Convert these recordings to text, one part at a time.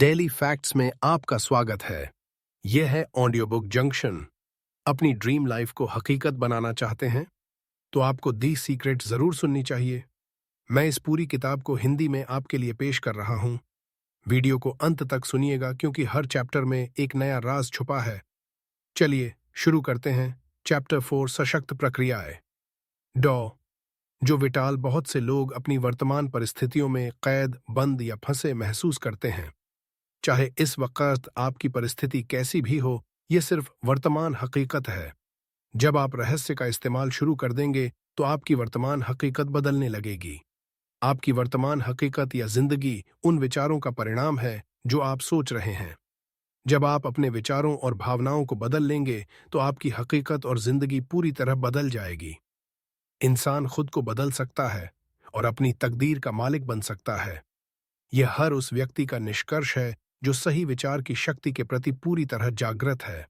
Daily facts में आपका स्वागत है। यह है ऑडियो बुक जंक्शन। अपनी ड्रीम लाइफ को हकीकत बनाना चाहते हैं तो आपको दी सीक्रेट जरूर सुननी चाहिए। मैं इस पूरी किताब को हिंदी में आपके लिए पेश कर रहा हूं। वीडियो को अंत तक सुनिएगा क्योंकि हर चैप्टर में एक नया राज छुपा है। चलिए शुरू करते हैं। चैप्टर 4 सशक्त प्रक्रियाएं। डॉ जो विटाल बहुत से लोग अपनी वर्तमान परिस्थितियों में कैद, बंद या फंसे महसूस करते हैं। चाहे इस वक्त आपकी परिस्थिति कैसी भी हो, यह सिर्फ वर्तमान हकीकत है। जब आप रहस्य का इस्तेमाल शुरू कर देंगे तो आपकी वर्तमान हकीकत बदलने लगेगी। आपकी वर्तमान हकीकत या जिंदगी उन विचारों का परिणाम है जो आप सोच रहे हैं। जब आप अपने विचारों और भावनाओं को बदल लेंगे तो आपकी हकीकत और जिंदगी पूरी तरह बदल जाएगी। इंसान खुद को बदल सकता है और अपनी तकदीर का मालिक बन सकता है। यह हर उस व्यक्ति का निष्कर्ष है जो सही विचार की शक्ति के प्रति पूरी तरह जागृत है।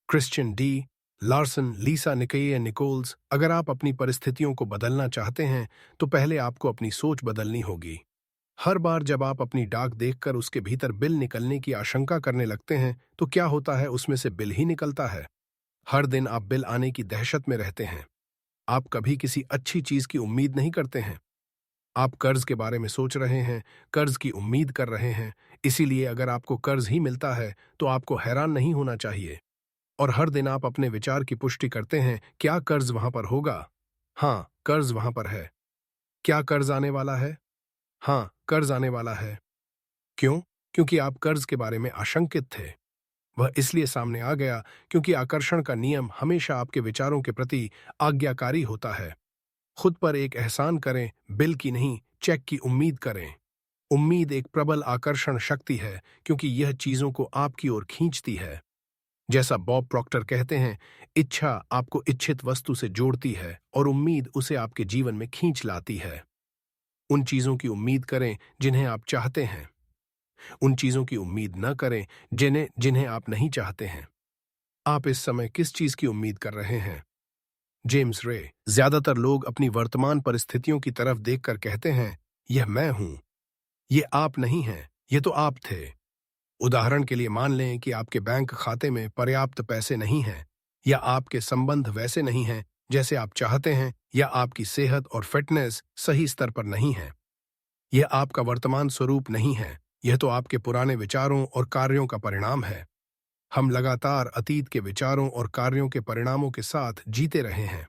क्रिश्चियन डी लार्सन, लीसा निकेय निकोल्स। अगर आप अपनी परिस्थितियों को बदलना चाहते हैं तो पहले आपको अपनी सोच बदलनी होगी। हर बार जब आप अपनी डाक देखकर उसके भीतर बिल निकलने की आशंका करने लगते हैं तो क्या होता है, उसमें से बिल ही निकलता है। हर दिन आप बिल आने की दहशत में रहते हैं। आप कभी किसी अच्छी चीज की उम्मीद नहीं करते हैं। आप कर्ज के बारे में सोच रहे हैं, कर्ज की उम्मीद कर रहे हैं। इसीलिए अगर आपको कर्ज ही मिलता है तो आपको हैरान नहीं होना चाहिए। और हर दिन आप अपने विचार की पुष्टि करते हैं, क्या कर्ज वहां पर होगा? हाँ, कर्ज वहां पर है। क्या कर्ज आने वाला है? हाँ, कर्ज आने वाला है। क्यों? क्योंकि आप कर्ज के बारे में आशंकित थे। वह इसलिए सामने आ गया क्योंकि आकर्षण का नियम हमेशा आपके विचारों के प्रति आज्ञाकारी होता है। खुद पर एक एहसान करें, बिल की नहीं, चेक की उम्मीद करें। उम्मीद एक प्रबल आकर्षण शक्ति है क्योंकि यह चीजों को आपकी ओर खींचती है। जैसा बॉब प्रॉक्टर कहते हैं, इच्छा आपको इच्छित वस्तु से जोड़ती है और उम्मीद उसे आपके जीवन में खींच लाती है। उन चीजों की उम्मीद करें जिन्हें आप चाहते हैं। उन चीजों की उम्मीद न करें जिन्हें आप नहीं चाहते हैं। आप इस समय किस चीज की उम्मीद कर रहे हैं? जेम्स रे। ज्यादातर लोग अपनी वर्तमान परिस्थितियों की तरफ देखकर कहते हैं, यह मैं हूं। ये आप नहीं हैं, ये तो आप थे। उदाहरण के लिए मान लें कि आपके बैंक खाते में पर्याप्त पैसे नहीं हैं, या आपके संबंध वैसे नहीं हैं जैसे आप चाहते हैं, या आपकी सेहत और फिटनेस सही स्तर पर नहीं है। यह आपका वर्तमान स्वरूप नहीं है, यह तो आपके पुराने विचारों और कार्यों का परिणाम है। हम लगातार अतीत के विचारों और कार्यों के परिणामों के साथ जीते रहे हैं।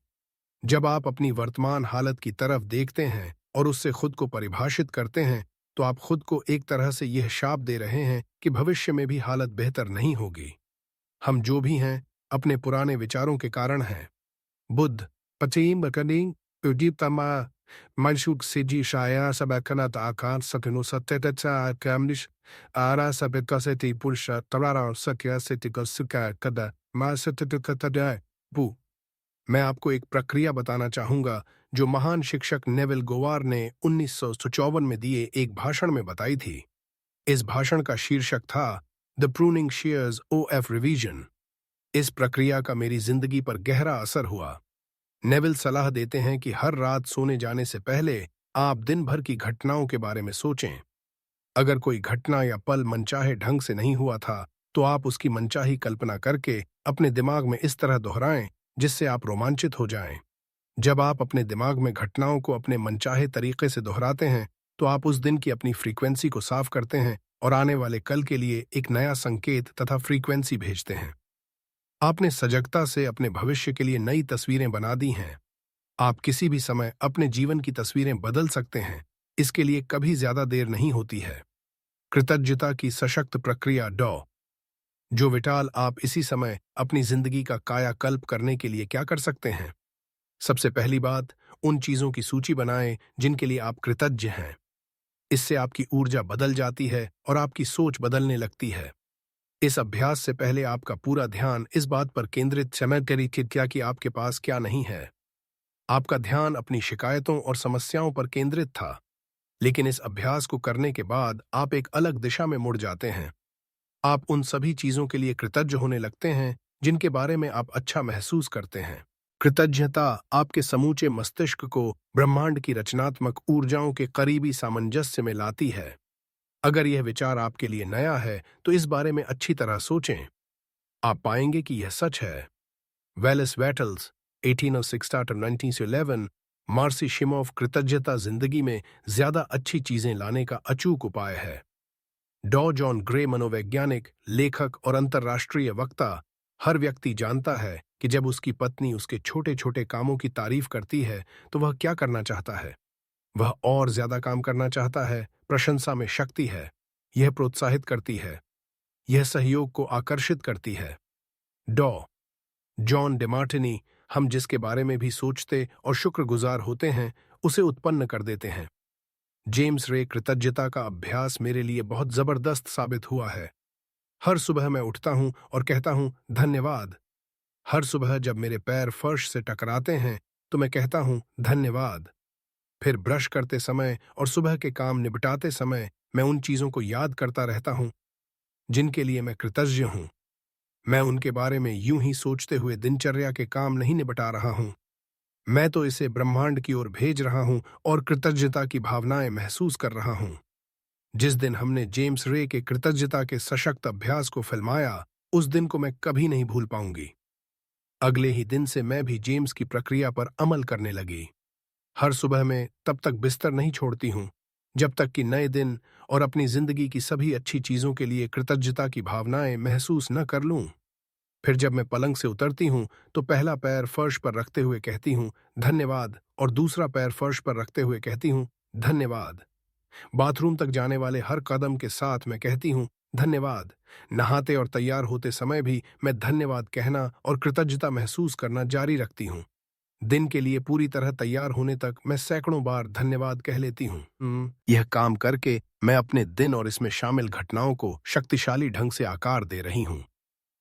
जब आप अपनी वर्तमान हालत की तरफ देखते हैं और उससे खुद को परिभाषित करते हैं तो आप खुद को एक तरह से यह शाप दे रहे हैं कि भविष्य में भी हालत बेहतर नहीं होगी। हम जो भी हैं अपने पुराने विचारों के कारण हैं। बुद्ध पचीम कनिंग उदीप्तमा मनसुख सिजी शाया सबकनत आकार सकनो सत्यतचा कामनिश आरा सबकसेति पुरुष तरारा सक्या सितिक सुका कदा मा सत्यतकतदा बु। मैं आपको एक प्रक्रिया बताना चाहूंगा जो महान शिक्षक नेविल गोवार ने 1954 में दिए एक भाषण में बताई थी। इस भाषण का शीर्षक था the pruning shares OF revision. इस प्रक्रिया का मेरी जिंदगी पर गहरा असर हुआ। नेविल सलाह देते हैं कि हर रात सोने जाने से पहले आप दिन भर की घटनाओं के बारे में सोचें। अगर कोई घटना या पल मनचाहे ढंग से नहीं हुआ था तो आप उसकी मनचाही कल्पना करके अपने दिमाग में इस तरह दोहराएं जिससे आप रोमांचित हो जाएं। जब आप अपने दिमाग में घटनाओं को अपने मनचाहे तरीके से दोहराते हैं तो आप उस दिन की अपनी फ्रीक्वेंसी को साफ करते हैं और आने वाले कल के लिए एक नया संकेत तथा फ्रीक्वेंसी भेजते हैं। आपने सजगता से अपने भविष्य के लिए नई तस्वीरें बना दी हैं। आप किसी भी समय अपने जीवन की तस्वीरें बदल सकते हैं। इसके लिए कभी ज्यादा देर नहीं होती है। कृतज्ञता की सशक्त प्रक्रिया। डॉ जो विटाल, आप इसी समय अपनी जिंदगी का कायाकल्प करने के लिए क्या कर सकते हैं? सबसे पहली बात, उन चीजों की सूची बनाएं जिनके लिए आप कृतज्ञ हैं। इससे आपकी ऊर्जा बदल जाती है और आपकी सोच बदलने लगती है। इस अभ्यास से पहले आपका पूरा ध्यान इस बात पर केंद्रित समय करी क्या कि आपके पास क्या नहीं है। आपका ध्यान अपनी शिकायतों और समस्याओं पर केंद्रित था। लेकिन इस अभ्यास को करने के बाद आप एक अलग दिशा में मुड़ जाते हैं। आप उन सभी चीजों के लिए कृतज्ञ होने लगते हैं जिनके बारे में आप अच्छा महसूस करते हैं। कृतज्ञता आपके समूचे मस्तिष्क को ब्रह्मांड की रचनात्मक ऊर्जाओं के करीबी सामंजस्य में लाती है। अगर यह विचार आपके लिए नया है तो इस बारे में अच्छी तरह सोचें। आप पाएंगे कि यह सच है। वेलिस वेटल्स 1806-1911, मार्सी शिमोव, कृतज्ञता जिंदगी में ज्यादा अच्छी चीजें लाने का अचूक उपाय है। डॉ जॉन ग्रे, मनोवैज्ञानिक, लेखक और अंतर्राष्ट्रीय वक्ता। हर व्यक्ति जानता है कि जब उसकी पत्नी उसके छोटे छोटे कामों की तारीफ करती है तो वह क्या करना चाहता है। वह और ज्यादा काम करना चाहता है। प्रशंसा में शक्ति है। यह प्रोत्साहित करती है। यह सहयोग को आकर्षित करती है। डॉ जॉन डिमार्टिनी, हम जिसके बारे में भी सोचते और शुक्रगुजार होते हैं उसे उत्पन्न कर देते हैं। जेम्स रे, कृतज्ञता का अभ्यास मेरे लिए बहुत जबरदस्त साबित हुआ है। हर सुबह मैं उठता हूं और कहता हूं धन्यवाद। हर सुबह जब मेरे पैर फर्श से टकराते हैं तो मैं कहता हूं धन्यवाद। फिर ब्रश करते समय और सुबह के काम निपटाते समय मैं उन चीजों को याद करता रहता हूं जिनके लिए मैं कृतज्ञ हूं। मैं उनके बारे में यूं ही सोचते हुए दिनचर्या के काम नहीं निपटा रहा हूं। मैं तो इसे ब्रह्मांड की ओर भेज रहा हूं और कृतज्ञता की भावनाएं महसूस कर रहा हूं। जिस दिन हमने जेम्स रे के कृतज्ञता के सशक्त अभ्यास को फिल्माया, उस दिन को मैं कभी नहीं भूल पाऊंगी। अगले ही दिन से मैं भी जेम्स की प्रक्रिया पर अमल करने लगी। हर सुबह मैं तब तक बिस्तर नहीं छोड़ती हूं जब तक कि नए दिन और अपनी जिंदगी की सभी अच्छी चीजों के लिए कृतज्ञता की भावनाएं महसूस न कर लूं। फिर जब मैं पलंग से उतरती हूं तो पहला पैर फर्श पर रखते हुए कहती हूं धन्यवाद और दूसरा पैर फर्श पर रखते हुए कहती हूं धन्यवाद। बाथरूम तक जाने वाले हर कदम के साथ मैं कहती हूं धन्यवाद। नहाते और तैयार होते समय भी मैं धन्यवाद कहना और कृतज्ञता महसूस करना जारी रखती हूं। दिन के लिए पूरी तरह तैयार होने तक मैं सैकड़ों बार धन्यवाद कह लेती हूं। यह काम करके मैं अपने दिन और इसमें शामिल घटनाओं को शक्तिशाली ढंग से आकार दे रही हूं।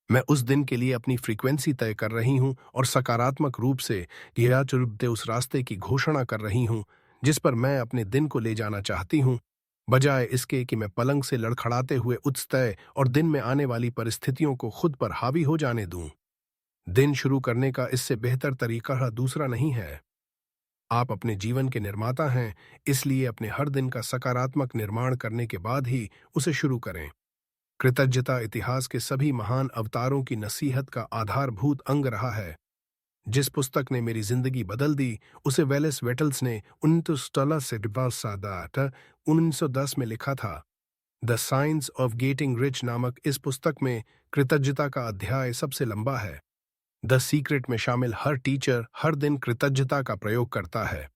मैं उस दिन के लिए अपनी फ्रीक्वेंसी तय कर रही हूं और सकारात्मक रूप से यह चुनते उस रास्ते की घोषणा कर रही हूं जिस पर मैं अपने दिन को ले जाना चाहती हूं, बजाय इसके कि मैं पलंग से लड़खड़ाते हुए उत्स्तय और दिन में आने वाली परिस्थितियों को खुद पर हावी हो जाने दूं। दिन शुरू करने का इससे बेहतर तरीका दूसरा नहीं है। आप अपने जीवन के निर्माता हैं, इसलिए अपने हर दिन का सकारात्मक निर्माण करने के बाद ही उसे शुरू करें। कृतज्ञता इतिहास के सभी महान अवतारों की नसीहत का आधारभूत अंग रहा है। जिस पुस्तक ने मेरी जिंदगी बदल दी उसे वेलिस वेटल्स ने 1910 में लिखा था। The science of getting rich नामक इस पुस्तक में कृतज्ञता का अध्याय सबसे लंबा है। द सीक्रेट में शामिल हर टीचर हर दिन कृतज्ञता का प्रयोग करता है।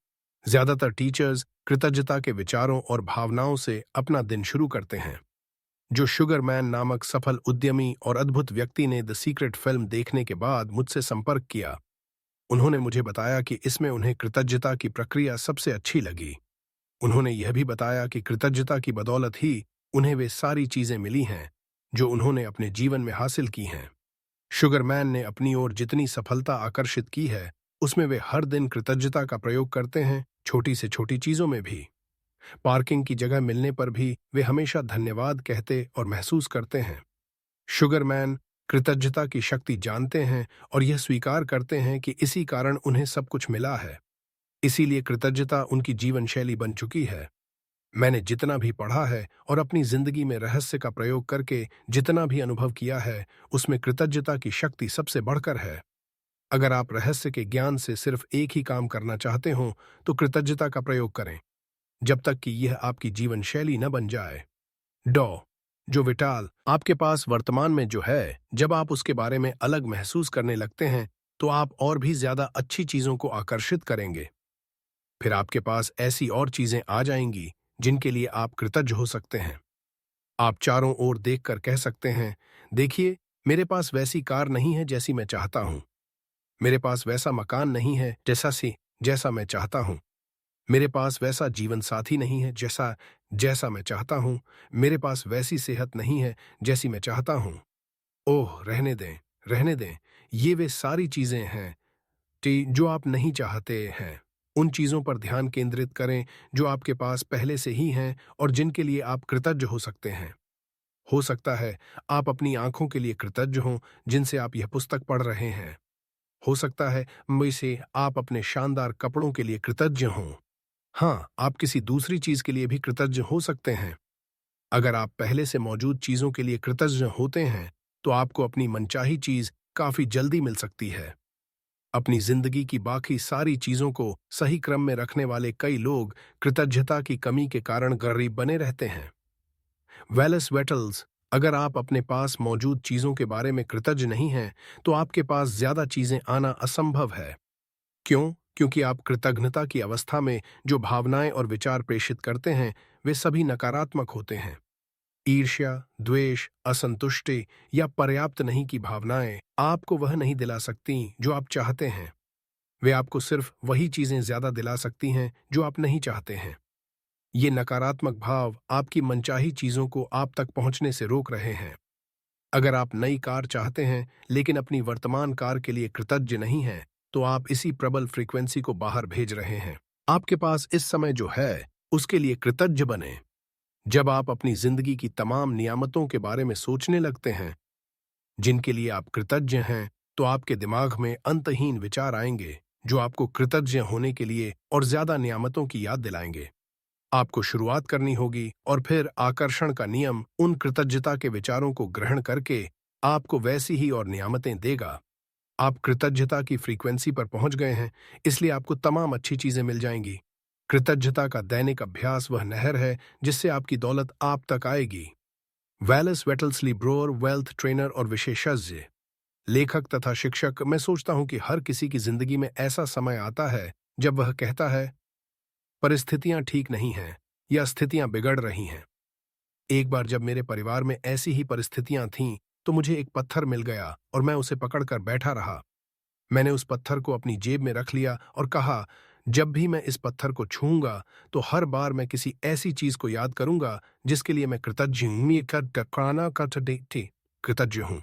ज्यादातर टीचर्स कृतज्ञता के विचारों और भावनाओं से अपना दिन शुरू करते हैं। जो शुगर मैन नामक सफल उद्यमी और अद्भुत व्यक्ति ने द सीक्रेट फिल्म देखने के बाद मुझसे संपर्क किया, उन्होंने मुझे बताया कि इसमें उन्हें कृतज्ञता की प्रक्रिया सबसे अच्छी लगी। उन्होंने यह भी बताया कि कृतज्ञता की बदौलत ही उन्हें वे सारी चीजें मिली हैं जो उन्होंने अपने जीवन में हासिल की हैं। शुगर मैन ने अपनी ओर जितनी सफलता आकर्षित की है उसमें वे हर दिन कृतज्ञता का प्रयोग करते हैं, छोटी से छोटी चीजों में भी। पार्किंग की जगह मिलने पर भी वे हमेशा धन्यवाद कहते और महसूस करते हैं। शुगरमैन कृतज्ञता की शक्ति जानते हैं और यह स्वीकार करते हैं कि इसी कारण उन्हें सब कुछ मिला है। इसीलिए कृतज्ञता उनकी जीवन शैली बन चुकी है। मैंने जितना भी पढ़ा है और अपनी जिंदगी में रहस्य का प्रयोग करके जितना भी अनुभव किया है उसमें कृतज्ञता की शक्ति सबसे बढ़कर है। अगर आप रहस्य के ज्ञान से सिर्फ एक ही काम करना चाहते हो तो कृतज्ञता का प्रयोग करें, जब तक कि यह आपकी जीवन शैली न बन जाए। डॉ जो विटाल, आपके पास वर्तमान में जो है, जब आप उसके बारे में अलग महसूस करने लगते हैं तो आप और भी ज्यादा अच्छी चीजों को आकर्षित करेंगे। फिर आपके पास ऐसी और चीजें आ जाएंगी जिनके लिए आप कृतज्ञ हो सकते हैं। आप चारों ओर देखकर कह सकते हैं, देखिए, मेरे पास वैसी कार नहीं है जैसी मैं चाहता हूं। मेरे पास वैसा मकान नहीं है जैसा मैं चाहता हूं। मेरे पास वैसा जीवन साथी नहीं है जैसा जैसा मैं चाहता हूं। मेरे पास वैसी सेहत नहीं है जैसी मैं चाहता हूं। ओह, रहने दें, रहने दें। ये वे सारी चीजें हैं जो आप नहीं चाहते हैं। उन चीजों पर ध्यान केंद्रित करें जो आपके पास पहले से ही हैं और जिनके लिए आप कृतज्ञ हो सकते हैं। हो सकता है आप अपनी आंखों के लिए कृतज्ञ हों जिनसे आप यह पुस्तक पढ़ रहे हैं। हो सकता है मुझसे आप अपने शानदार कपड़ों के लिए कृतज्ञ हों। हाँ, आप किसी दूसरी चीज के लिए भी कृतज्ञ हो सकते हैं। अगर आप पहले से मौजूद चीजों के लिए कृतज्ञ होते हैं तो आपको अपनी मनचाही चीज काफी जल्दी मिल सकती है। अपनी जिंदगी की बाकी सारी चीजों को सही क्रम में रखने वाले कई लोग कृतज्ञता की कमी के कारण गरीब बने रहते हैं। वेलेस वेटल्स, अगर आप अपने पास मौजूद चीजों के बारे में कृतज्ञ नहीं हैं तो आपके पास ज्यादा चीजें आना असंभव है। क्यों? क्योंकि आप कृतज्ञता की अवस्था में जो भावनाएं और विचार प्रेषित करते हैं वे सभी नकारात्मक होते हैं। ईर्ष्या, द्वेष, असंतुष्टि या पर्याप्त नहीं की भावनाएं आपको वह नहीं दिला सकती जो आप चाहते हैं। वे आपको सिर्फ वही चीजें ज्यादा दिला सकती हैं जो आप नहीं चाहते हैं। ये नकारात्मक भाव आपकी मनचाही चीजों को आप तक पहुंचने से रोक रहे हैं। अगर आप नई कार चाहते हैं लेकिन अपनी वर्तमान कार के लिए कृतज्ञ नहीं हैं, तो आप इसी प्रबल फ्रीक्वेंसी को बाहर भेज रहे हैं। आपके पास इस समय जो है उसके लिए कृतज्ञ बने। जब आप अपनी जिंदगी की तमाम नियामतों के बारे में सोचने लगते हैं जिनके लिए आप कृतज्ञ हैं, तो आपके दिमाग में अंतहीन विचार आएंगे जो आपको कृतज्ञ होने के लिए और ज्यादा नियामतों की याद दिलाएंगे। आपको शुरुआत करनी होगी और फिर आकर्षण का नियम उन कृतज्ञता के विचारों को ग्रहण करके आपको वैसी ही और नियामतें देगा। आप कृतज्ञता की फ्रीक्वेंसी पर पहुंच गए हैं, इसलिए आपको तमाम अच्छी चीजें मिल जाएंगी। कृतज्ञता का दैनिक अभ्यास वह नहर है जिससे आपकी दौलत आप तक आएगी। वेलेस वेटल्सली ब्रोअर, वेल्थ ट्रेनर और विशेषज्ञ, लेखक तथा शिक्षक, मैं सोचता हूं कि हर किसी की जिंदगी में ऐसा समय आता है जब वह कहता है परिस्थितियां ठीक नहीं हैं या स्थितियां बिगड़ रही हैं। एक बार जब मेरे परिवार में ऐसी ही परिस्थितियां थीं तो मुझे एक पत्थर मिल गया और मैं उसे पकड़कर बैठा रहा। मैंने उस पत्थर को अपनी जेब में रख लिया और कहा, जब भी मैं इस पत्थर को छूऊंगा तो हर बार मैं किसी ऐसी चीज को याद करूंगा जिसके लिए मैं कृतज्ञ हूं।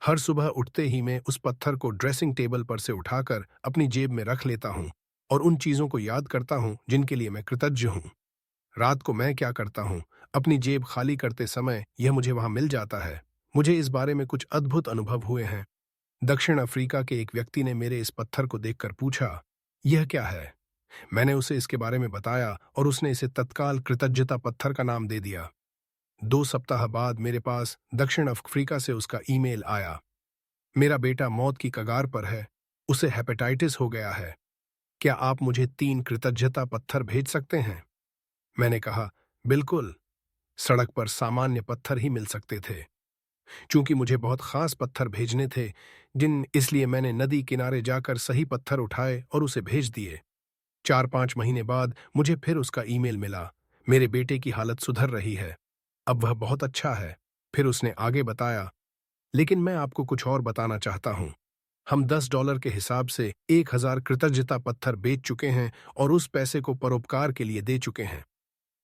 हर सुबह उठते ही मैं उस पत्थर को ड्रेसिंग टेबल पर से उठाकर अपनी जेब में रख लेता हूं और उन चीजों को याद करता हूं जिनके लिए मैं कृतज्ञ हूं। रात को मैं क्या करता हूं, अपनी जेब खाली करते समय यह मुझे वहां मिल जाता है। मुझे इस बारे में कुछ अद्भुत अनुभव हुए हैं। दक्षिण अफ्रीका के एक व्यक्ति ने मेरे इस पत्थर को देखकर पूछा, यह क्या है? मैंने उसे इसके बारे में बताया और उसने इसे तत्काल कृतज्ञता पत्थर का नाम दे दिया। 2 सप्ताह बाद मेरे पास दक्षिण अफ्रीका से उसका ईमेल आया। मेरा बेटा मौत की कगार पर है, उसे हेपेटाइटिस हो गया है। क्या आप मुझे 3 कृतज्ञता पत्थर भेज सकते हैं? मैंने कहा, बिल्कुल। सड़क पर सामान्य पत्थर ही मिल सकते थे। चूंकि मुझे बहुत खास पत्थर भेजने थे इसलिए मैंने नदी किनारे जाकर सही पत्थर उठाए और उसे भेज दिए। 4-5 महीने बाद मुझे फिर उसका ईमेल मिला। मेरे बेटे की हालत सुधर रही है, अब वह बहुत अच्छा है। फिर उसने आगे बताया, लेकिन मैं आपको कुछ और बताना चाहता हूं। हम $10 के हिसाब से 1000 कृतज्ञता पत्थर बेच चुके हैं और उस पैसे को परोपकार के लिए दे चुके हैं।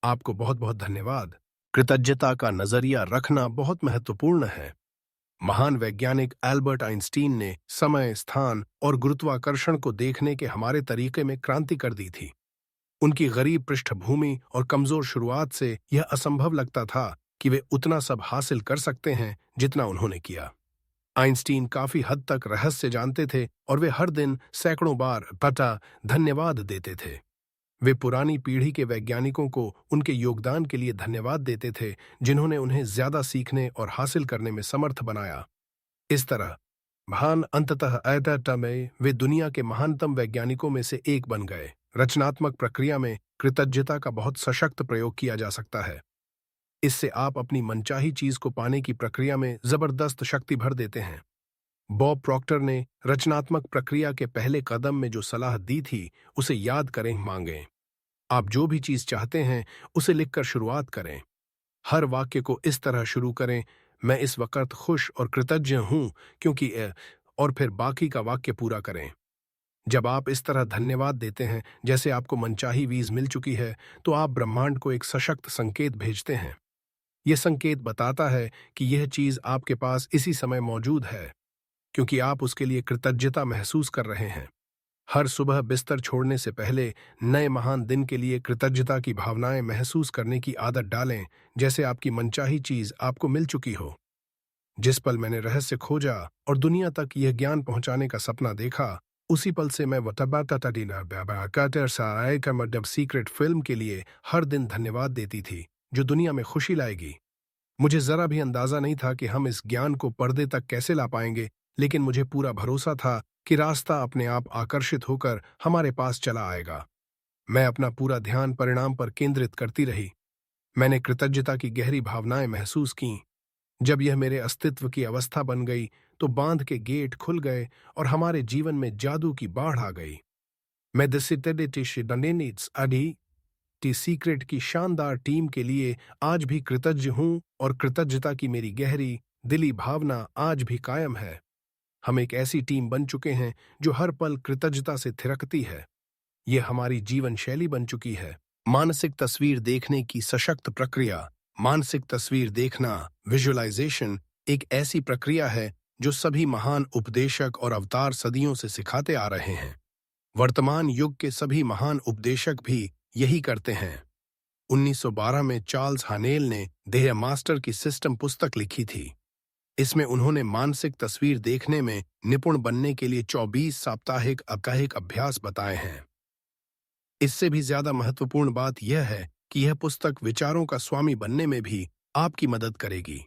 आपको बहुत बहुत धन्यवाद। कृतज्ञता का नजरिया रखना बहुत महत्वपूर्ण है। महान वैज्ञानिक एल्बर्ट आइंस्टीन ने समय, स्थान और गुरुत्वाकर्षण को देखने के हमारे तरीके में क्रांति कर दी थी। उनकी गरीब पृष्ठभूमि और कमजोर शुरुआत से यह असंभव लगता था कि वे उतना सब हासिल कर सकते हैं जितना उन्होंने किया। आइंस्टीन काफी हद तक रहस्य जानते थे और वे हर दिन सैकड़ों बार धन्यवाद देते थे। वे पुरानी पीढ़ी के वैज्ञानिकों को उनके योगदान के लिए धन्यवाद देते थे जिन्होंने उन्हें ज्यादा सीखने और हासिल करने में समर्थ बनाया। इस तरह महान अंततः में वे दुनिया के महानतम वैज्ञानिकों में से एक बन गए। रचनात्मक प्रक्रिया में कृतज्ञता का बहुत सशक्त प्रयोग किया जा सकता है। इससे आप अपनी मनचाही चीज को पाने की प्रक्रिया में जबरदस्त शक्ति भर देते हैं। बॉब प्रॉक्टर ने रचनात्मक प्रक्रिया के पहले कदम में जो सलाह दी थी उसे याद करें, मांगें। आप जो भी चीज चाहते हैं उसे लिखकर शुरुआत करें। हर वाक्य को इस तरह शुरू करें, मैं इस वक्त खुश और कृतज्ञ हूं क्योंकि और फिर बाकी का वाक्य पूरा करें। जब आप इस तरह धन्यवाद देते हैं जैसे आपको मनचाही वीज मिल चुकी है, तो आप ब्रह्मांड को एक सशक्त संकेत भेजते हैं। यह संकेत बताता है कि यह चीज आपके पास इसी समय मौजूद है क्योंकि आप उसके लिए कृतज्ञता महसूस कर रहे हैं। हर सुबह बिस्तर छोड़ने से पहले नए महान दिन के लिए कृतज्ञता की भावनाएं महसूस करने की आदत डालें, जैसे आपकी मनचाही चीज आपको मिल चुकी हो। जिस पल मैंने रहस्य खोजा और दुनिया तक यह ज्ञान पहुंचाने का सपना देखा, उसी पल से मैं सीक्रेट फिल्म के लिए हर दिन धन्यवाद देती थी। जो दुनिया में खुशी लाएगी। मुझे जरा भी अंदाजा नहीं था कि हम इस ज्ञान को पर्दे तक कैसे ला पाएंगे, लेकिन मुझे पूरा भरोसा था कि रास्ता अपने आप आकर्षित होकर हमारे पास चला आएगा। मैं अपना पूरा ध्यान परिणाम पर केंद्रित करती रही। मैंने कृतज्ञता की गहरी भावनाएं महसूस कीं। जब यह मेरे अस्तित्व की अवस्था बन गई, तो बांध के गेट खुल गए और हमारे जीवन में जादू की बाढ़ आ गई। मैं टी सीक्रेट की शानदार टीम के लिए आज भी कृतज्ञ हूं और कृतज्ञता की मेरी गहरी दिली भावना आज भी कायम है। हम एक ऐसी टीम बन चुके हैं जो हर पल कृतज्ञता से थिरकती है। यह हमारी जीवन शैली बन चुकी है। मानसिक तस्वीर देखने की सशक्त प्रक्रिया। मानसिक तस्वीर देखना, विजुअलाइजेशन, एक ऐसी प्रक्रिया है जो सभी महान उपदेशक और अवतार सदियों से सिखाते आ रहे हैं। वर्तमान युग के सभी महान उपदेशक भी यही करते हैं। 1912 में चार्ल्स हानेल ने द मास्टर की सिस्टम पुस्तक लिखी थी। इसमें उन्होंने मानसिक तस्वीर देखने में निपुण बनने के लिए 24 साप्ताहिक अकाहिक अभ्यास बताए हैं। इससे भी ज्यादा महत्वपूर्ण बात यह है कि यह पुस्तक विचारों का स्वामी बनने में भी आपकी मदद करेगी।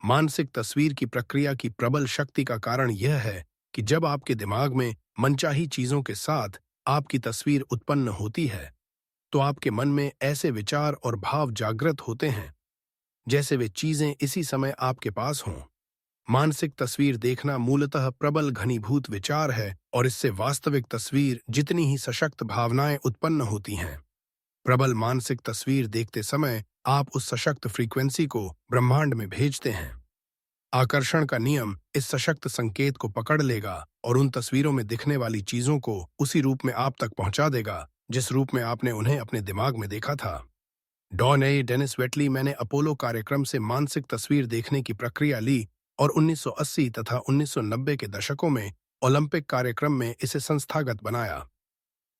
मानसिक तस्वीर की प्रक्रिया की प्रबल शक्ति का कारण यह है कि जब आपके दिमाग में मनचाही चीजों के साथ आपकी तस्वीर उत्पन्न होती है, तो आपके मन में ऐसे विचार और भाव जागृत होते हैं जैसे वे चीजें इसी समय आपके पास हों। मानसिक तस्वीर देखना मूलतः प्रबल घनीभूत विचार है और इससे वास्तविक तस्वीर जितनी ही सशक्त भावनाएं उत्पन्न होती हैं। प्रबल मानसिक तस्वीर देखते समय आप उस सशक्त फ्रीक्वेंसी को ब्रह्मांड में भेजते हैं। आकर्षण का नियम इस सशक्त संकेत को पकड़ लेगा और उन तस्वीरों में दिखने वाली चीजों को उसी रूप में आप तक पहुंचा देगा जिस रूप में आपने उन्हें अपने दिमाग में देखा था। डॉन ए डेनिस वेटली मैंने अपोलो कार्यक्रम से मानसिक तस्वीर देखने की प्रक्रिया ली और 1980 तथा 1990 के दशकों में ओलंपिक कार्यक्रम में इसे संस्थागत बनाया।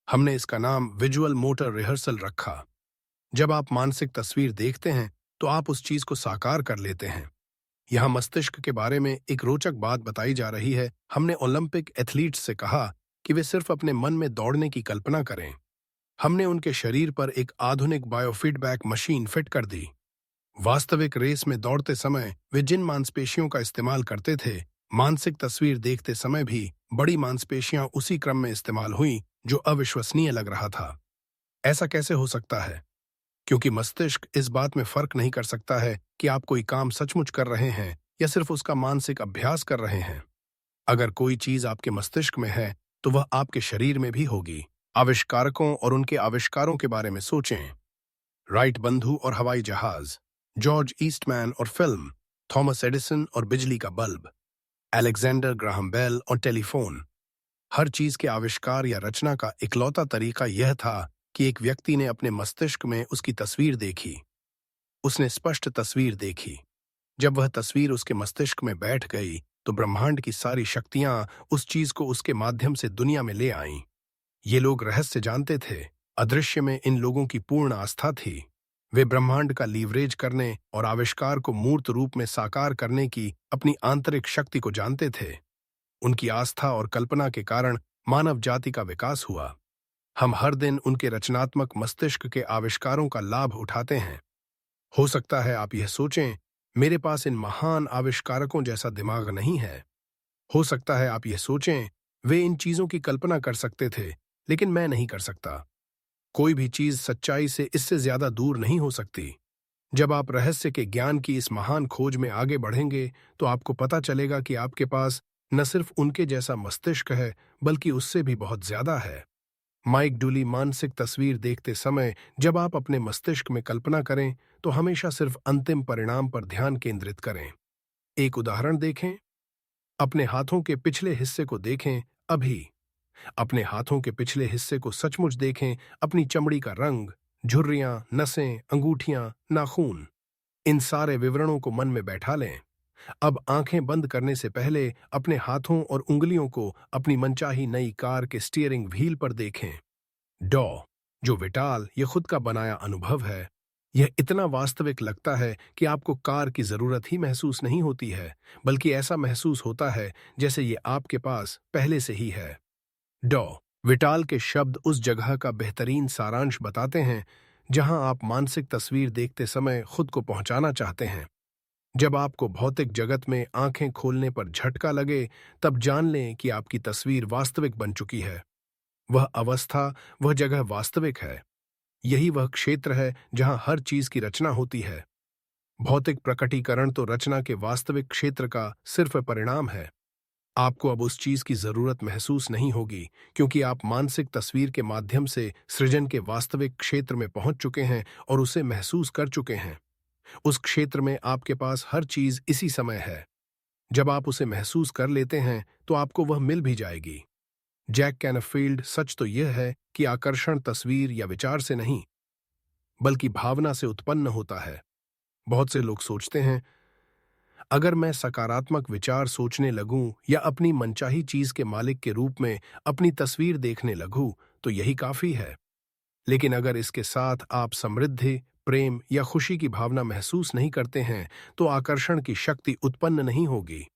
हमने इसका नाम विजुअल मोटर रिहर्सल रखा। जब आप मानसिक तस्वीर देखते हैं तो आप उस चीज को साकार कर लेते हैं। यहाँ मस्तिष्क के बारे में एक रोचक बात बताई जा रही है। हमने ओलंपिक एथलीट्स से कहा कि वे सिर्फ अपने मन में दौड़ने की कल्पना करें। हमने उनके शरीर पर एक आधुनिक बायोफीडबैक मशीन फिट कर दी। वास्तविक रेस में दौड़ते समय वे जिन मांसपेशियों का इस्तेमाल करते थे, मानसिक तस्वीर देखते समय भी बड़ी मांसपेशियां उसी क्रम में इस्तेमाल हुई, जो अविश्वसनीय लग रहा था। ऐसा कैसे हो सकता है? क्योंकि मस्तिष्क इस बात में फर्क नहीं कर सकता है कि आप कोई काम सचमुच कर रहे हैं या सिर्फ उसका मानसिक अभ्यास कर रहे हैं। अगर कोई चीज आपके मस्तिष्क में है तो वह आपके शरीर में भी होगी। आविष्कारकों और उनके आविष्कारों के बारे में सोचें। राइट बंधु और हवाई जहाज, जॉर्ज ईस्टमैन और फिल्म, थॉमस एडिसन और बिजली का बल्ब, अलेक्जेंडर ग्राहम बेल और टेलीफोन। हर चीज के आविष्कार या रचना का इकलौता तरीका यह था कि एक व्यक्ति ने अपने मस्तिष्क में उसकी तस्वीर देखी। उसने स्पष्ट तस्वीर देखी। जब वह तस्वीर उसके मस्तिष्क में बैठ गई तो ब्रह्मांड की सारी शक्तियां उस चीज को उसके माध्यम से दुनिया में ले आईं। ये लोग रहस्य जानते थे। अदृश्य में इन लोगों की पूर्ण आस्था थी। वे ब्रह्मांड का लीवरेज करने और आविष्कार को मूर्त रूप में साकार करने की अपनी आंतरिक शक्ति को जानते थे। उनकी आस्था और कल्पना के कारण मानव जाति का विकास हुआ। हम हर दिन उनके रचनात्मक मस्तिष्क के आविष्कारों का लाभ उठाते हैं। हो सकता है आप यह सोचें, मेरे पास इन महान आविष्कारकों जैसा दिमाग नहीं है। हो सकता है आप यह सोचें, वे इन चीजों की कल्पना कर सकते थे, लेकिन मैं नहीं कर सकता। कोई भी चीज सच्चाई से इससे ज्यादा दूर नहीं हो सकती। जब आप रहस्य के ज्ञान की इस महान खोज में आगे बढ़ेंगे तो आपको पता चलेगा कि आपके पास न सिर्फ उनके जैसा मस्तिष्क है, बल्कि उससे भी बहुत ज्यादा है। माइक डूली, मानसिक तस्वीर देखते समय जब आप अपने मस्तिष्क में कल्पना करें तो हमेशा सिर्फ अंतिम परिणाम पर ध्यान केंद्रित करें। एक उदाहरण देखें। अपने हाथों के पिछले हिस्से को देखें। अभी अपने हाथों के पिछले हिस्से को सचमुच देखें। अपनी चमड़ी का रंग, झुर्रियां, नसें, अंगूठियां, नाखून, इन सारे विवरणों को मन में बैठा लें। अब आंखें बंद करने से पहले अपने हाथों और उंगलियों को अपनी मनचाही नई कार के स्टीयरिंग व्हील पर देखें। जो विटाल ये खुद का बनाया अनुभव है, यह इतना वास्तविक लगता है कि आपको कार की जरूरत ही महसूस नहीं होती है, बल्कि ऐसा महसूस होता है जैसे ये आपके पास पहले से ही है। विटाल के शब्द उस जगह का बेहतरीन सारांश बताते हैं जहां आप मानसिक तस्वीर देखते समय खुद को पहुंचाना चाहते हैं। जब आपको भौतिक जगत में आंखें खोलने पर झटका लगे, तब जान लें कि आपकी तस्वीर वास्तविक बन चुकी है। वह अवस्था, वह जगह वास्तविक है। यही वह क्षेत्र है जहां हर चीज की रचना होती है। भौतिक प्रकटीकरण तो रचना के वास्तविक क्षेत्र का सिर्फ परिणाम है। आपको अब उस चीज की जरूरत महसूस नहीं होगी, क्योंकि आप मानसिक तस्वीर के माध्यम से सृजन के वास्तविक क्षेत्र में पहुंच चुके हैं और उसे महसूस कर चुके हैं। उस क्षेत्र में आपके पास हर चीज इसी समय है। जब आप उसे महसूस कर लेते हैं तो आपको वह मिल भी जाएगी। जैक कैनफील्ड, सच तो यह है कि आकर्षण तस्वीर या विचार से नहीं, बल्कि भावना से उत्पन्न होता है। बहुत से लोग सोचते हैं, अगर मैं सकारात्मक विचार सोचने लगूं या अपनी मनचाही चीज के मालिक के रूप में अपनी तस्वीर देखने लगूं, तो यही काफी है। लेकिन अगर इसके साथ आप समृद्धि, प्रेम या खुशी की भावना महसूस नहीं करते हैं, तो आकर्षण की शक्ति उत्पन्न नहीं होगी।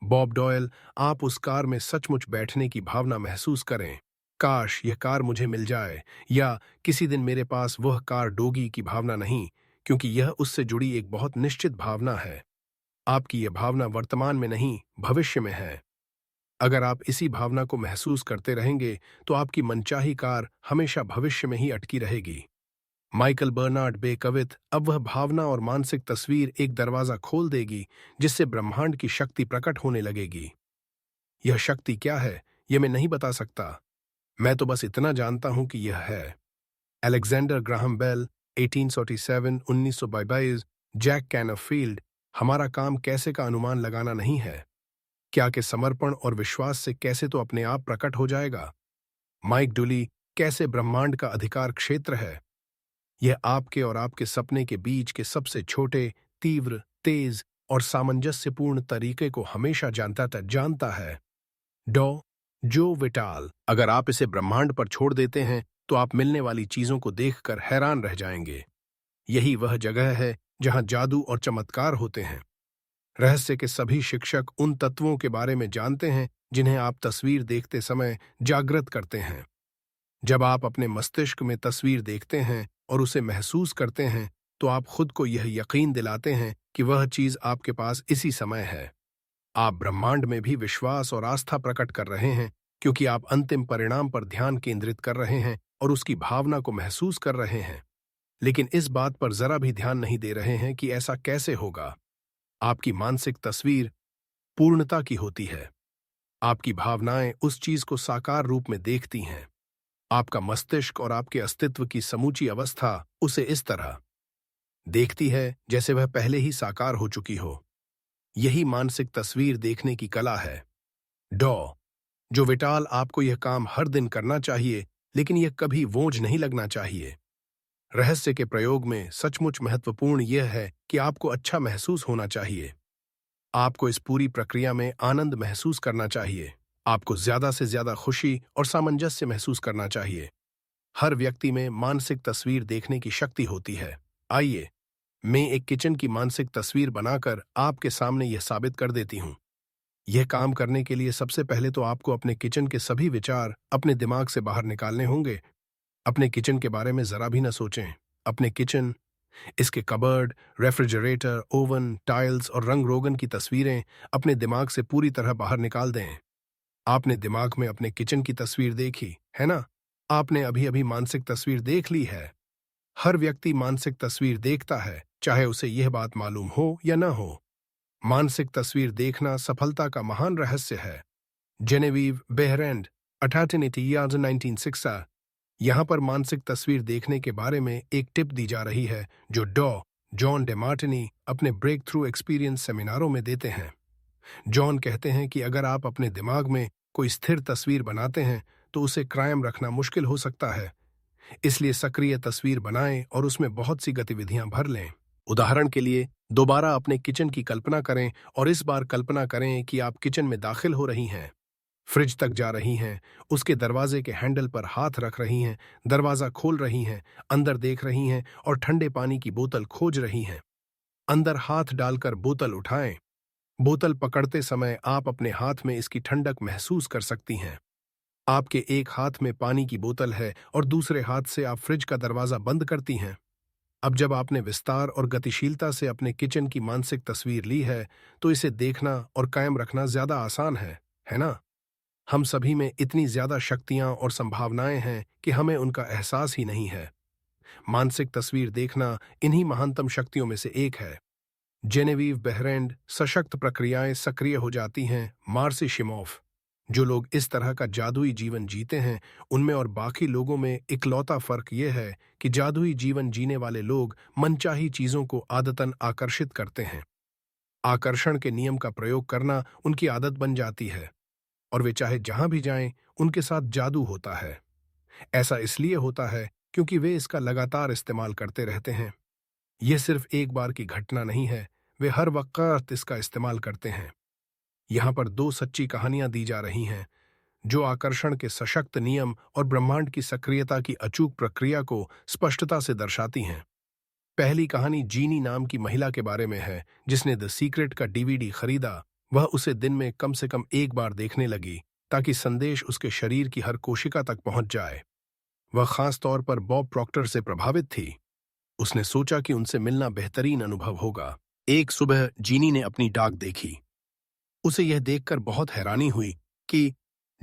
बॉब डॉयल, आप उस कार में सचमुच बैठने की भावना महसूस करें। काश यह कार मुझे मिल जाए, या किसी दिन मेरे पास वह कार डोगी की भावना नहीं, क्योंकि यह उससे जुड़ी एक बहुत निश्चित भावना है। आपकी यह भावना वर्तमान में नहीं, भविष्य में है। अगर आप इसी भावना को महसूस करते रहेंगे, तो आपकी मनचाही कार हमेशा भविष्य में ही अटकी रहेगी। माइकल बर्नार्ड बेकवित, अब वह भावना और मानसिक तस्वीर एक दरवाजा खोल देगी जिससे ब्रह्मांड की शक्ति प्रकट होने लगेगी। यह शक्ति क्या है, यह मैं नहीं बता सकता। मैं तो बस इतना जानता हूं कि यह है। Alexander Graham Bell, 1847-1922, Jack Canfield, हमारा काम कैसे का अनुमान लगाना नहीं है, क्या के समर्पण और विश्वास से कैसे तो अपने आप प्रकट हो जाएगा। माइक डुली, कैसे ब्रह्मांड का अधिकार क्षेत्र है। यह आपके और आपके सपने के बीच के सबसे छोटे, तीव्र, तेज और सामंजस्यपूर्ण तरीके को हमेशा जानता है। डॉ जो विटाल, अगर आप इसे ब्रह्मांड पर छोड़ देते हैं तो आप मिलने वाली चीजों को देखकर हैरान रह जाएंगे। यही वह जगह है जहां जादू और चमत्कार होते हैं। रहस्य के सभी शिक्षक उन तत्वों के बारे में जानते हैं जिन्हें आप तस्वीर देखते समय जागृत करते हैं। जब आप अपने मस्तिष्क में तस्वीर देखते हैं और उसे महसूस करते हैं, तो आप खुद को यह यकीन दिलाते हैं कि वह चीज आपके पास इसी समय है। आप ब्रह्मांड में भी विश्वास और आस्था प्रकट कर रहे हैं, क्योंकि आप अंतिम परिणाम पर ध्यान केंद्रित कर रहे हैं और उसकी भावना को महसूस कर रहे हैं। लेकिन इस बात पर जरा भी ध्यान नहीं दे रहे हैं कि ऐसा कैसे होगा। आपकी मानसिक तस्वीर पूर्णता की होती है। आपकी भावनाएं उस चीज को साकार रूप में देखती हैं। आपका मस्तिष्क और आपके अस्तित्व की समूची अवस्था उसे इस तरह देखती है जैसे वह पहले ही साकार हो चुकी हो। यही मानसिक तस्वीर देखने की कला है। डॉ जो विटाल, आपको यह काम हर दिन करना चाहिए, लेकिन यह कभी बोझ नहीं लगना चाहिए। रहस्य के प्रयोग में सचमुच महत्वपूर्ण यह है कि आपको अच्छा महसूस होना चाहिए। आपको इस पूरी प्रक्रिया में आनंद महसूस करना चाहिए। आपको ज्यादा से ज्यादा खुशी और सामंजस्य महसूस करना चाहिए। हर व्यक्ति में मानसिक तस्वीर देखने की शक्ति होती है। आइए, मैं एक किचन की मानसिक तस्वीर बनाकर आपके सामने यह साबित कर देती हूँ। यह काम करने के लिए सबसे पहले तो आपको अपने किचन के सभी विचार अपने दिमाग से बाहर निकालने होंगे। अपने किचन के बारे में जरा भी न सोचें। अपने किचन, इसके कबर्ड, रेफ्रिजरेटर, ओवन, टाइल्स और रंग रोगन की तस्वीरें अपने दिमाग से पूरी तरह बाहर निकाल दें। आपने दिमाग में अपने किचन की तस्वीर देखी है ना? आपने अभी अभी मानसिक तस्वीर देख ली है। हर व्यक्ति मानसिक तस्वीर देखता है, चाहे उसे यह बात मालूम हो या न हो। मानसिक तस्वीर देखना सफलता का महान रहस्य है। जेनेविव बेहरेंड, 1880 यहाँ पर मानसिक तस्वीर देखने के बारे में एक टिप दी जा रही है जो डॉ जॉन डेमार्टिनी अपने ब्रेक थ्रू एक्सपीरियंस सेमिनारों में देते हैं। जॉन कहते हैं कि अगर आप अपने दिमाग में कोई स्थिर तस्वीर बनाते हैं तो उसे कायम रखना मुश्किल हो सकता है। इसलिए सक्रिय तस्वीर बनाएं और उसमें बहुत सी गतिविधियां भर लें। उदाहरण के लिए, दोबारा अपने किचन की कल्पना करें और इस बार कल्पना करें कि आप किचन में दाखिल हो रही हैं, फ्रिज तक जा रही हैं, उसके दरवाजे के हैंडल पर हाथ रख रही हैं, दरवाजा खोल रही हैं, अंदर देख रही हैं और ठंडे पानी की बोतल खोज रही हैं। अंदर हाथ डालकर बोतल उठाएं। बोतल पकड़ते समय आप अपने हाथ में इसकी ठंडक महसूस कर सकती हैं। आपके एक हाथ में पानी की बोतल है और दूसरे हाथ से आप फ्रिज का दरवाजा बंद करती हैं। अब जब आपने विस्तार और गतिशीलता से अपने किचन की मानसिक तस्वीर ली है, तो इसे देखना और कायम रखना ज्यादा आसान है ना? हम सभी में इतनी ज्यादा शक्तियां और संभावनाएं हैं कि हमें उनका एहसास ही नहीं है। मानसिक तस्वीर देखना इन्हीं महानतम शक्तियों में से एक है। जेनेविव बेहरेंड, सशक्त प्रक्रियाएं सक्रिय हो जाती हैं। मार्सी शिमोफ, जो लोग इस तरह का जादुई जीवन जीते हैं, उनमें और बाकी लोगों में इकलौता फर्क यह है कि जादुई जीवन जीने वाले लोग मनचाही चीजों को आदतन आकर्षित करते हैं। आकर्षण के नियम का प्रयोग करना उनकी आदत बन जाती है और वे चाहे जहां भी जाएं, उनके साथ जादू होता है। ऐसा इसलिए होता है क्योंकि वे इसका लगातार इस्तेमाल करते रहते हैं। यह सिर्फ एक बार की घटना नहीं है, वे हर वक्त इसका इस्तेमाल करते हैं। यहाँ पर दो सच्ची कहानियां दी जा रही हैं जो आकर्षण के सशक्त नियम और ब्रह्मांड की सक्रियता की अचूक प्रक्रिया को स्पष्टता से दर्शाती हैं। पहली कहानी जीनी नाम की महिला के बारे में है जिसने द सीक्रेट का डीवीडी खरीदा। वह उसे दिन में कम से कम एक बार देखने लगी ताकि संदेश उसके शरीर की हर कोशिका तक पहुंच जाए। वह खास तौर पर बॉब प्रॉक्टर से प्रभावित थी। उसने सोचा कि उनसे मिलना बेहतरीन अनुभव होगा। एक सुबह जीनी ने अपनी डाक देखी। उसे यह देखकर बहुत हैरानी हुई कि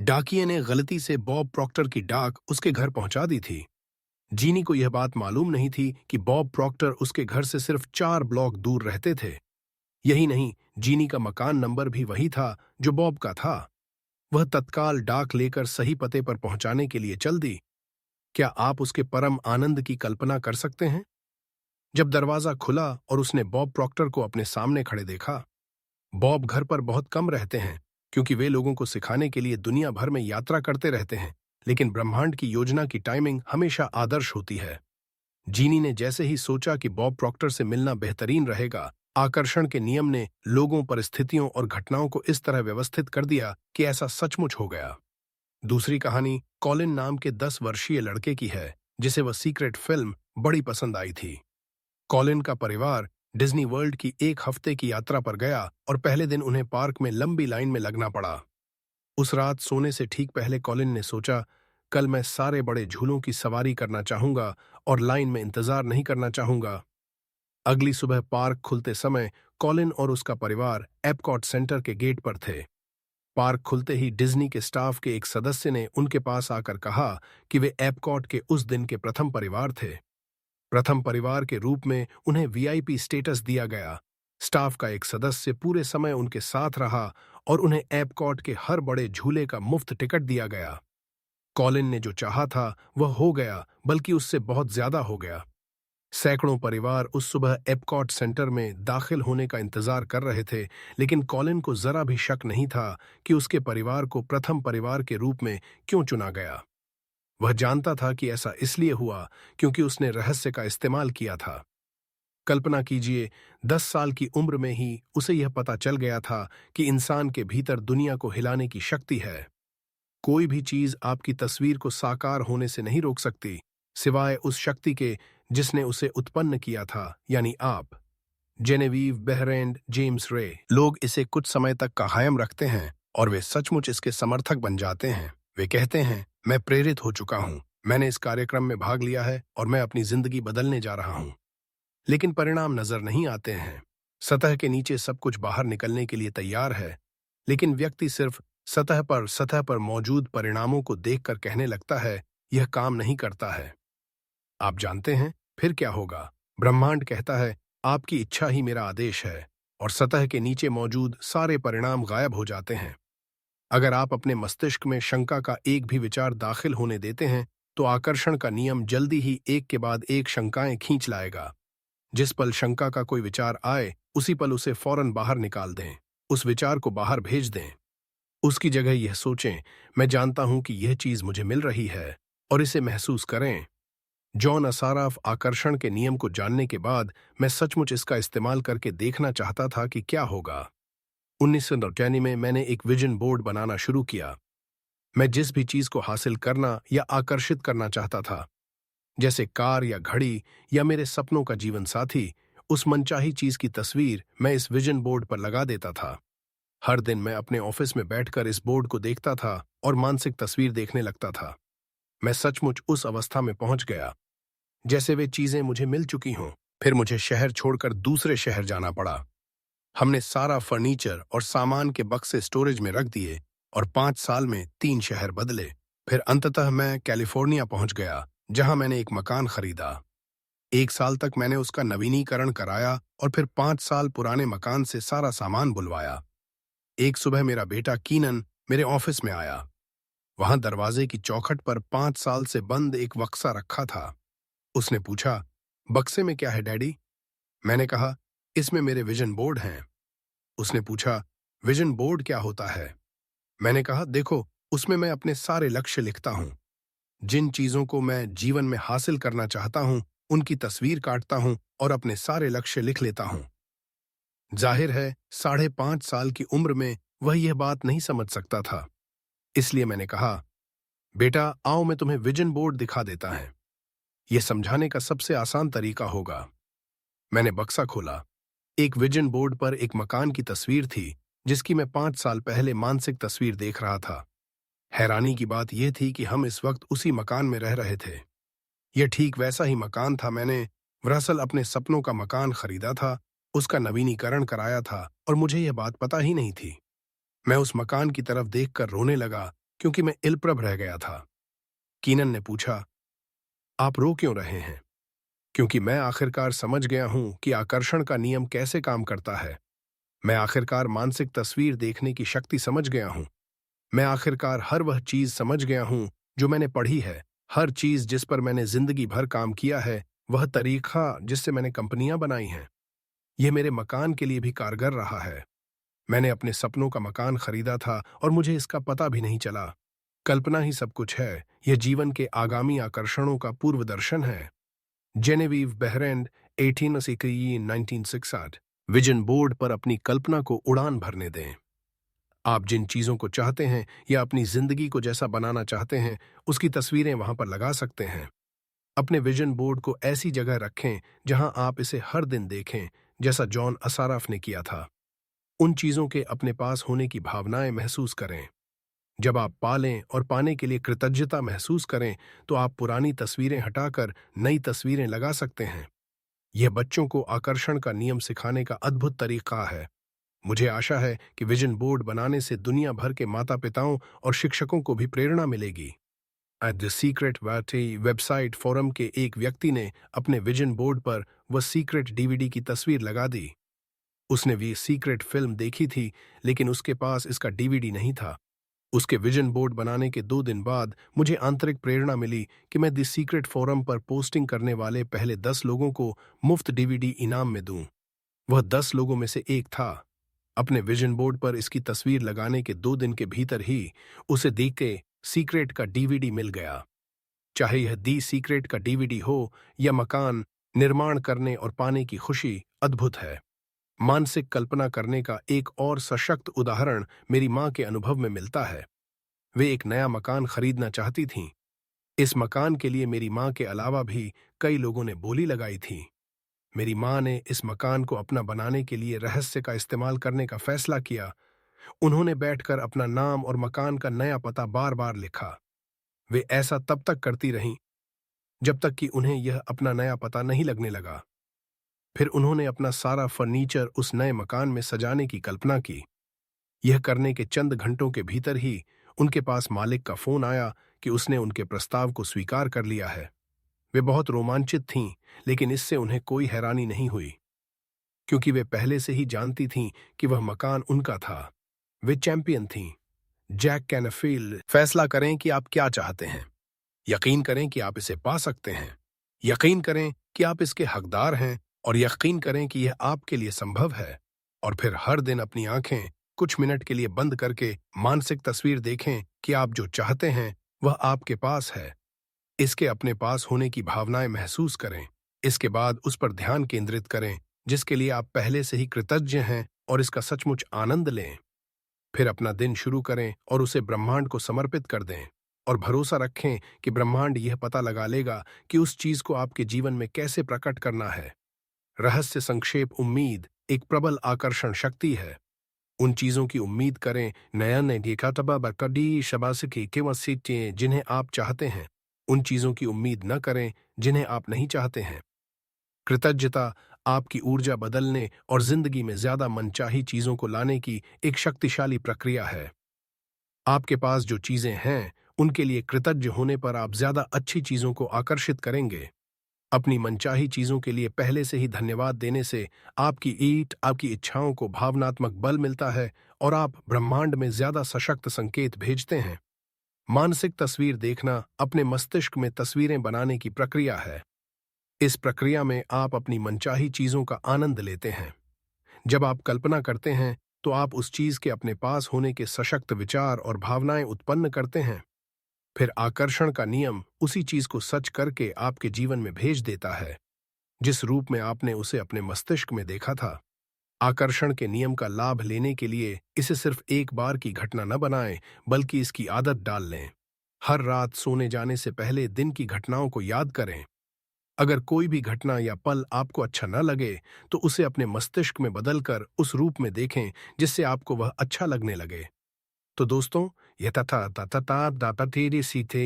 डाकिये ने गलती से बॉब प्रॉक्टर की डाक उसके घर पहुंचा दी थी। जीनी को यह बात मालूम नहीं थी कि बॉब प्रॉक्टर उसके घर से सिर्फ 4 ब्लॉक दूर रहते थे। यही नहीं, जीनी का मकान नंबर भी वही था जो बॉब का था। वह तत्काल डाक लेकर सही पते पर पहुंचाने के लिए चल दी। क्या आप उसके परम आनंद की कल्पना कर सकते हैं जब दरवाजा खुला और उसने बॉब प्रॉक्टर को अपने सामने खड़े देखा? बॉब घर पर बहुत कम रहते हैं क्योंकि वे लोगों को सिखाने के लिए दुनिया भर में यात्रा करते रहते हैं, लेकिन ब्रह्मांड की योजना की टाइमिंग हमेशा आदर्श होती है। जीनी ने जैसे ही सोचा कि बॉब प्रॉक्टर से मिलना बेहतरीन रहेगा, आकर्षण के नियम ने लोगों, परिस्थितियों और घटनाओं को इस तरह व्यवस्थित कर दिया कि ऐसा सचमुच हो गया। दूसरी कहानी कॉलिन नाम के 10 वर्षीय लड़के की है जिसे वह सीक्रेट फिल्म बड़ी पसंद आई थी। कॉलिन का परिवार डिज्नी वर्ल्ड की 1 हफ्ते की यात्रा पर गया और पहले दिन उन्हें पार्क में लंबी लाइन में लगना पड़ा। उस रात सोने से ठीक पहले कॉलिन ने सोचा, कल मैं सारे बड़े झूलों की सवारी करना चाहूंगा और लाइन में इंतजार नहीं करना चाहूंगा। अगली सुबह पार्क खुलते समय कॉलिन और उसका परिवार एपकॉट सेंटर के गेट पर थे। पार्क खुलते ही डिज्नी के स्टाफ के एक सदस्य ने उनके पास आकर कहा कि वे एपकॉट के उस दिन के प्रथम परिवार थे। प्रथम परिवार के रूप में उन्हें वीआईपी स्टेटस दिया गया। स्टाफ का एक सदस्य पूरे समय उनके साथ रहा और उन्हें एपकॉट के हर बड़े झूले का मुफ्त टिकट दिया गया। कॉलिन ने जो चाहा था वह हो गया, बल्कि उससे बहुत ज्यादा हो गया। सैकड़ों परिवार उस सुबह एपकॉट सेंटर में दाखिल होने का इंतजार कर रहे थे, लेकिन कॉलिन को जरा भी शक नहीं था कि उसके परिवार को प्रथम परिवार के रूप में क्यों चुना गया। वह जानता था कि ऐसा इसलिए हुआ क्योंकि उसने रहस्य का इस्तेमाल किया था। कल्पना कीजिए, 10 साल की उम्र में ही उसे यह पता चल गया था कि इंसान के भीतर दुनिया को हिलाने की शक्ति है। कोई भी चीज आपकी तस्वीर को साकार होने से नहीं रोक सकती, सिवाय उस शक्ति के जिसने उसे उत्पन्न किया था, यानी आप। जेनेविव बेहरेंड, जेम्स रे। लोग इसे कुछ समय तक कायम रखते हैं और वे सचमुच इसके समर्थक बन जाते हैं। वे कहते हैं, मैं प्रेरित हो चुका हूं, मैंने इस कार्यक्रम में भाग लिया है और मैं अपनी जिंदगी बदलने जा रहा हूं। लेकिन परिणाम नजर नहीं आते हैं। सतह के नीचे सब कुछ बाहर निकलने के लिए तैयार है, लेकिन व्यक्ति सिर्फ सतह पर मौजूद परिणामों को देखकर कहने लगता है, यह काम नहीं करता है। आप जानते हैं फिर क्या होगा? ब्रह्मांड कहता है, आपकी इच्छा ही मेरा आदेश है, और सतह के नीचे मौजूद सारे परिणाम गायब हो जाते हैं। अगर आप अपने मस्तिष्क में शंका का एक भी विचार दाखिल होने देते हैं, तो आकर्षण का नियम जल्दी ही एक के बाद एक शंकाएं खींच लाएगा। जिस पल शंका का कोई विचार आए, उसी पल उसे फौरन बाहर निकाल दें, उस विचार को बाहर भेज दें। उसकी जगह यह सोचें, मैं जानता हूं कि यह चीज मुझे मिल रही है, और इसे महसूस करें। जॉन असाराफ आकर्षण के नियम को जानने के बाद मैं सचमुच इसका इस्तेमाल करके देखना चाहता था कि क्या होगा। 1999 में मैंने एक विजन बोर्ड बनाना शुरू किया। मैं जिस भी चीज को हासिल करना या आकर्षित करना चाहता था, जैसे कार या घड़ी या मेरे सपनों का जीवन साथी, उस मनचाही चीज की तस्वीर मैं इस विजन बोर्ड पर लगा देता था। हर दिन मैं अपने ऑफिस में बैठकर इस बोर्ड को देखता था और मानसिक तस्वीर देखने लगता था। मैं सचमुच उस अवस्था में पहुंच गया जैसे वे चीजें मुझे मिल चुकी हों। फिर मुझे शहर छोड़कर दूसरे शहर जाना पड़ा। हमने सारा फर्नीचर और सामान के बक्से स्टोरेज में रख दिए और 5 साल में 3 शहर बदले। फिर अंततः मैं कैलिफोर्निया पहुंच गया, जहां मैंने एक मकान खरीदा। 1 साल तक मैंने उसका नवीनीकरण कराया और फिर 5 साल पुराने मकान से सारा सामान बुलवाया। एक सुबह मेरा बेटा कीनन मेरे ऑफिस में आया। वहां दरवाजे की चौखट पर 5 साल से बंद एक बक्सा रखा था। उसने पूछा, बक्से में क्या है डैडी? मैंने कहा, इसमें मेरे विजन बोर्ड हैं। उसने पूछा, विजन बोर्ड क्या होता है? मैंने कहा, देखो, उसमें मैं अपने सारे लक्ष्य लिखता हूं। जिन चीजों को मैं जीवन में हासिल करना चाहता हूं, उनकी तस्वीर काटता हूं और अपने सारे लक्ष्य लिख लेता हूं। जाहिर है, 5.5 साल की उम्र में वह यह बात नहीं समझ सकता था। इसलिए मैंने कहा, बेटा आओ मैं तुम्हें विजन बोर्ड दिखा देता है। यह समझाने का सबसे आसान तरीका होगा। मैंने बक्सा खोला। एक विजन बोर्ड पर एक मकान की तस्वीर थी, जिसकी मैं 5 साल पहले मानसिक तस्वीर देख रहा था। हैरानी की बात यह थी कि हम इस वक्त उसी मकान में रह रहे थे। यह ठीक वैसा ही मकान था। मैंने दरअसल अपने सपनों का मकान खरीदा था, उसका नवीनीकरण कराया था और मुझे यह बात पता ही नहीं थी। मैं उस मकान की तरफ देखकर रोने लगा क्योंकि मैं इलप्रभ रह गया था। कीनन ने पूछा, आप रो क्यों रहे हैं? क्योंकि मैं आखिरकार समझ गया हूं कि आकर्षण का नियम कैसे काम करता है। मैं आखिरकार मानसिक तस्वीर देखने की शक्ति समझ गया हूं। मैं आखिरकार हर वह चीज समझ गया हूं जो मैंने पढ़ी है, हर चीज जिस पर मैंने जिंदगी भर काम किया है, वह तरीका जिससे मैंने कंपनियां बनाई हैं। यह मेरे मकान के लिए भी कारगर रहा है। मैंने अपने सपनों का मकान खरीदा था और मुझे इसका पता भी नहीं चला। कल्पना ही सब कुछ है। यह जीवन के आगामी आकर्षणों का पूर्व दर्शन है। जेनेविव बहरैंड 1968। विजन बोर्ड पर अपनी कल्पना को उड़ान भरने दें। आप जिन चीजों को चाहते हैं या अपनी जिंदगी को जैसा बनाना चाहते हैं, उसकी तस्वीरें वहां पर लगा सकते हैं। अपने विजन बोर्ड को ऐसी जगह रखें जहां आप इसे हर दिन देखें, जैसा जॉन असाराफ ने किया था। उन चीजों के अपने पास होने की भावनाएं महसूस करें। जब आप पालें और पाने के लिए कृतज्ञता महसूस करें, तो आप पुरानी तस्वीरें हटाकर नई तस्वीरें लगा सकते हैं। यह बच्चों को आकर्षण का नियम सिखाने का अद्भुत तरीका है। मुझे आशा है कि विजन बोर्ड बनाने से दुनिया भर के माता पिताओं और शिक्षकों को भी प्रेरणा मिलेगी। एट द सीक्रेट वाटी वेबसाइट फोरम के एक व्यक्ति ने अपने विजन बोर्ड पर वह सीक्रेट डीवीडी की तस्वीर लगा दी। उसने भी सीक्रेट फिल्म देखी थी, लेकिन उसके पास इसका डीवीडी नहीं था। उसके विजन बोर्ड बनाने के 2 दिन बाद मुझे आंतरिक प्रेरणा मिली कि मैं द सीक्रेट फोरम पर पोस्टिंग करने वाले पहले 10 लोगों को मुफ्त डीवीडी इनाम में दूं। वह 10 लोगों में से एक था। अपने विजन बोर्ड पर इसकी तस्वीर लगाने के 2 दिन के भीतर ही उसे देख के सीक्रेट का डीवीडी मिल गया। चाहे यह दी सीक्रेट का डीवीडी हो या मकान, निर्माण करने और पाने की खुशी अद्भुत है। मानसिक कल्पना करने का एक और सशक्त उदाहरण मेरी मां के अनुभव में मिलता है। वे एक नया मकान खरीदना चाहती थीं। इस मकान के लिए मेरी मां के अलावा भी कई लोगों ने बोली लगाई थी। मेरी मां ने इस मकान को अपना बनाने के लिए रहस्य का इस्तेमाल करने का फैसला किया। उन्होंने बैठकर अपना नाम और मकान का नया पता बार बार लिखा। वे ऐसा तब तक करती रहीं जब तक कि उन्हें यह अपना नया पता नहीं लगने लगा। फिर उन्होंने अपना सारा फर्नीचर उस नए मकान में सजाने की कल्पना की। यह करने के चंद घंटों के भीतर ही उनके पास मालिक का फोन आया कि उसने उनके प्रस्ताव को स्वीकार कर लिया है। वे बहुत रोमांचित थीं, लेकिन इससे उन्हें कोई हैरानी नहीं हुई, क्योंकि वे पहले से ही जानती थीं कि वह मकान उनका था। वे चैंपियन थीं। Jack Canfield. फैसला करें कि आप क्या चाहते हैं। यकीन करें कि आप इसे पा सकते हैं। यकीन करें कि आप इसके हकदार हैं और यकीन करें कि यह आपके लिए संभव है। और फिर हर दिन अपनी आंखें कुछ मिनट के लिए बंद करके मानसिक तस्वीर देखें कि आप जो चाहते हैं वह आपके पास है। इसके अपने पास होने की भावनाएं महसूस करें। इसके बाद उस पर ध्यान केंद्रित करें जिसके लिए आप पहले से ही कृतज्ञ हैं और इसका सचमुच आनंद लें। फिर अपना दिन शुरू करें और उसे ब्रह्मांड को समर्पित कर दें और भरोसा रखें कि ब्रह्मांड यह पता लगा लेगा कि उस चीज को आपके जीवन में कैसे प्रकट करना है। रहस्य संक्षेप। उम्मीद एक प्रबल आकर्षण शक्ति है। उन चीज़ों की उम्मीद करें नया ने देखा तबा बकडी शबासकी के वसीटे जिन्हें आप चाहते हैं। उन चीज़ों की उम्मीद न करें जिन्हें आप नहीं चाहते हैं। कृतज्ञता आपकी ऊर्जा बदलने और जिंदगी में ज्यादा मनचाही चीजों को लाने की एक शक्तिशाली प्रक्रिया है। आपके पास जो चीजें हैं उनके लिए कृतज्ञ होने पर आप ज्यादा अच्छी चीजों को आकर्षित करेंगे। अपनी मनचाही चीजों के लिए पहले से ही धन्यवाद देने से आपकी इच्छाओं को भावनात्मक बल मिलता है और आप ब्रह्मांड में ज्यादा सशक्त संकेत भेजते हैं। मानसिक तस्वीर देखना अपने मस्तिष्क में तस्वीरें बनाने की प्रक्रिया है। इस प्रक्रिया में आप अपनी मनचाही चीजों का आनंद लेते हैं। जब आप कल्पना करते हैं तो आप उस चीज के अपने पास होने के सशक्त विचार और भावनाएं उत्पन्न करते हैं। फिर आकर्षण का नियम उसी चीज को सच करके आपके जीवन में भेज देता है जिस रूप में आपने उसे अपने मस्तिष्क में देखा था। आकर्षण के नियम का लाभ लेने के लिए इसे सिर्फ एक बार की घटना न बनाएं, बल्कि इसकी आदत डाल लें। हर रात सोने जाने से पहले दिन की घटनाओं को याद करें। अगर कोई भी घटना या पल आपको अच्छा न लगे तो उसे अपने मस्तिष्क में बदलकर उस रूप में देखें जिससे आपको वह अच्छा लगने लगे। तो दोस्तों, यथा तथा दापतेरे सीथे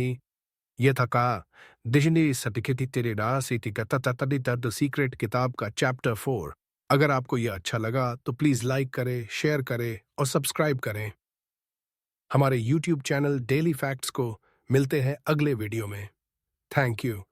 यथका दिजनी सटिकेति तेरे डा सीति द सीक्रेट किताब का चैप्टर 4। अगर आपको यह अच्छा लगा तो प्लीज लाइक करें, शेयर करें और सब्सक्राइब करें हमारे YouTube चैनल डेली फैक्ट्स को। मिलते हैं अगले वीडियो में। Thank you.